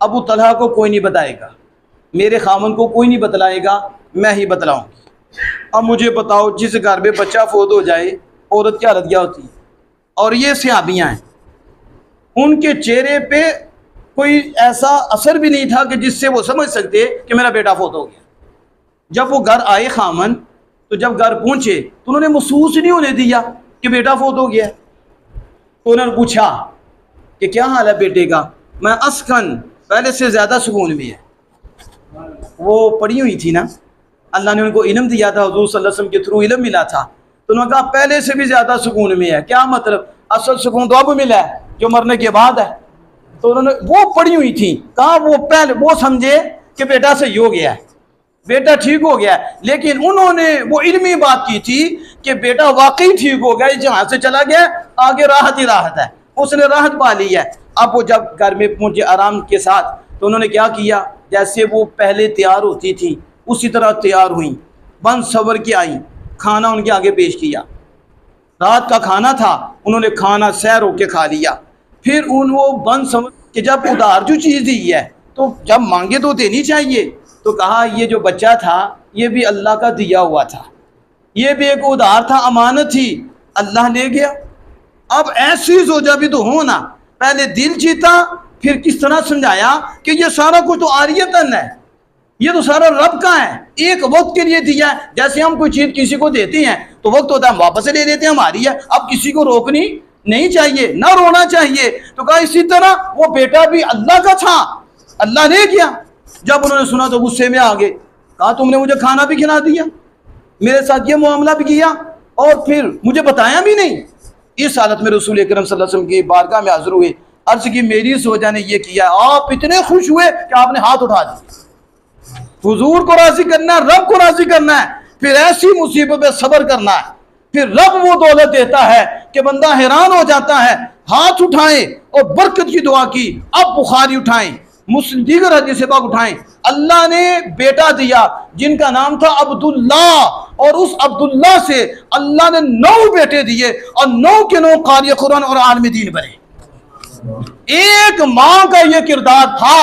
ابو طلحہ کو کوئی نہیں بتائے گا، میرے خامن کو کوئی نہیں بتلائے گا، میں ہی بتلاؤں گی۔ اب مجھے بتاؤ، جس گھر میں بچہ فوت ہو جائے عورت کی حالت کیا ہوتی ہے؟ اور یہ صحابیاں ہیں، ان کے چہرے پہ کوئی ایسا اثر بھی نہیں تھا کہ جس سے وہ سمجھ سکتے کہ میرا بیٹا فوت ہو گیا۔ جب وہ گھر آئے خامن، تو جب گھر پہنچے تو انہوں نے محسوس نہیں ہونے دیا کہ بیٹا فوت ہو گیا۔ تو انہوں نے پوچھا کہ کیا حال ہے بیٹے کا؟ میں اسکن، پہلے سے زیادہ سکون میں ہے۔ وہ پڑھی ہوئی تھی نا، اللہ نے ان کو علم دیا تھا، حضور صلی اللہ علیہ وسلم کے تھرو علم ملا تھا، تو انہوں نے کہا پہلے سے بھی زیادہ سکون میں ہے۔ کیا مطلب؟ اصل سکون تو اب ملا ہے جو مرنے کے بعد ہے۔ تو انہوں نے، وہ پڑھی ہوئی تھی، کہا وہ پہلے وہ سمجھے کہ بیٹا صحیح ہو گیا ہے، بیٹا ٹھیک ہو گیا ہے، لیکن انہوں نے وہ علمی بات کی تھی کہ بیٹا واقعی ٹھیک ہو گیا، جہاں سے چلا گیا آگے راحت ہی راحت ہے، اس نے راحت پا لی ہے۔ اب وہ جب گھر میں پہنچے آرام کے ساتھ، تو انہوں نے کیا کیا؟ جیسے وہ پہلے تیار ہوتی تھی اسی طرح تیار ہوئیں، بن سور کے آئیں، کھانا ان کے آگے پیش کیا، رات کا کھانا تھا، انہوں نے کھانا سیر ہو کے کھا لیا۔ پھر وہ بن سور کہ جب ادھار جو چیز دی ہے تو جب مانگے تو دینی چاہیے، تو کہا یہ جو بچہ تھا یہ بھی اللہ کا دیا ہوا تھا، یہ بھی ایک ادھار تھا، امانت تھی، اللہ لے گیا۔ اب ایسی زوجہ بھی تو ہو نا، پہلے دل جیتا، پھر کس طرح سمجھایا کہ یہ سارا کچھ تو عاریتاً ہے، یہ تو سارا رب کا ہے، ایک وقت کے لیے دیا ہے۔ جیسے ہم کوئی چیز کسی کو دیتے ہیں تو وقت ہوتا ہے ہم واپس لے لیتے ہیں، ہماری ہے، اب کسی کو روکنی نہیں چاہیے، نہ رونا چاہیے۔ تو کہا اسی طرح وہ بیٹا بھی اللہ کا تھا، اللہ لے گیا۔ جب انہوں نے سنا تو غصے میں آ گئے، کہا تم نے مجھے کھانا بھی کھلا دیا، میرے ساتھ یہ معاملہ بھی کیا، اور پھر مجھے بتایا بھی نہیں۔ اس حالت میں رسول اکرم صلی اللہ علیہ وسلم کی بارگاہ میں حاضر ہوئے، عرض کی میری زوجہ نے یہ کیا۔ آپ اتنے خوش ہوئے کہ آپ نے ہاتھ اٹھا دیا۔ حضور کو راضی کرنا ہے، رب کو راضی کرنا ہے، پھر ایسی مصیبت پہ صبر کرنا ہے، پھر رب وہ دولت دیتا ہے کہ بندہ حیران ہو جاتا ہے۔ ہاتھ اٹھائیں اور برکت کی دعا کی۔ اب بخاری اٹھائیں، مسلم دیگر حدیث پاک اٹھائیں، اللہ نے بیٹا دیا جن کا نام تھا عبداللہ، اور اس عبداللہ سے اللہ نے 9 بیٹے دیے، اور 9 کے 9 قاری قرآن اور عالم دین بنے۔ ایک ماں کا یہ کردار تھا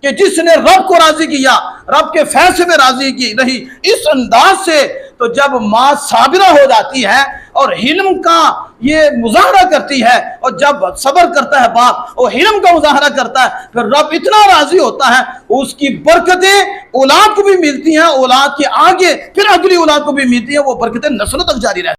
کہ جس نے رب کو راضی کیا، رب کے فیصلے میں راضی کی رہی۔ اس انداز سے تو جب ماں صابرہ ہو جاتی ہے اور حلم کا یہ مظاہرہ کرتی ہے، اور جب صبر کرتا ہے باپ اور حلم کا مظاہرہ کرتا ہے، پھر رب اتنا راضی ہوتا ہے، اس کی برکتیں اولاد کو بھی ملتی ہیں، اولاد کے آگے پھر اگلی اولاد کو بھی ملتی ہیں، وہ برکتیں نسلوں تک جاری رہتی ہیں۔